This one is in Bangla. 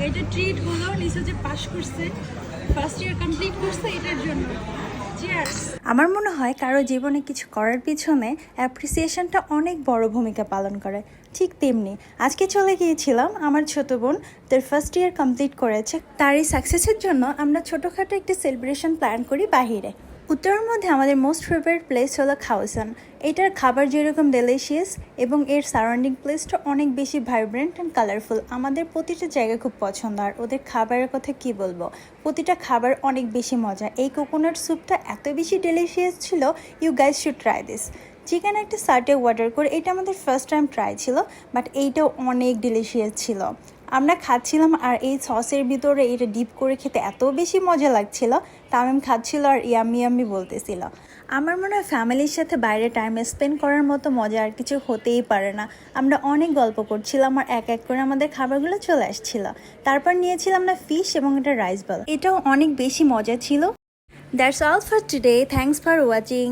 এটা ট্রিট হলো নিশা যে পাস করছে, ফার্স্ট ইয়ার কমপ্লিট করছে, এটার জন্য চিয়ার্স। আমার মনে হয় কারো জীবনে কিছু করার পিছনে অ্যাপ্রিসিয়েশনটা অনেক বড় ভূমিকা পালন করে। ঠিক তেমনি আজকে চলে গিয়েছিলাম আমার ছোট বোন, তার ফার্স্ট ইয়ার কমপ্লিট করেছে। তার এই সাকসেসের জন্য আমরা ছোটোখাটো একটি সেলিব্রেশন প্ল্যান করি বাহিরে। উত্তরের মধ্যে আমাদের মোস্ট ফেভারিট প্লেস হলো খাওসান। এটার খাবার যেরকম ডেলিশিয়াস এবং এর সারাউন্ডিং প্লেসটা অনেক বেশি ভাইব্রেন্ট অ্যান্ড কালারফুল। আমাদের প্রতিটা জায়গা খুব পছন্দ, আর ওদের খাবারের কথা কি বলবো, প্রতিটা খাবার অনেক বেশি মজা। এই কোকোনাট স্যুপটা এত বেশি ডেলিশিয়াস ছিল, you guys should try this. Chicken একটা সার্টে অর্ডার করে, এটা আমাদের ফার্স্ট টাইম ট্রাই ছিল, বাট এইটাও অনেক ডেলিশিয়াস ছিল। আমরা খাচ্ছিলাম আর এই সসের ভিতরে এটা ডিপ করে খেতে এত বেশি মজা লাগছিল। তামিম খাচ্ছিল আর ইয়াম্মি ইয়াম্মি বলতেছিল। আমার মনে হয় ফ্যামিলির সাথে বাইরে টাইম স্পেন্ড করার মতো মজা আর কিছু হতেই পারে না। আমরা অনেক গল্প করছিলাম আর এক এক করে আমাদের খাবারগুলো চলে আসছিল। তারপর নিয়েছিলাম না ফিশ এবং এটা রাইস বল, এটাও অনেক বেশি মজা ছিল। That's all for today, thanks for watching.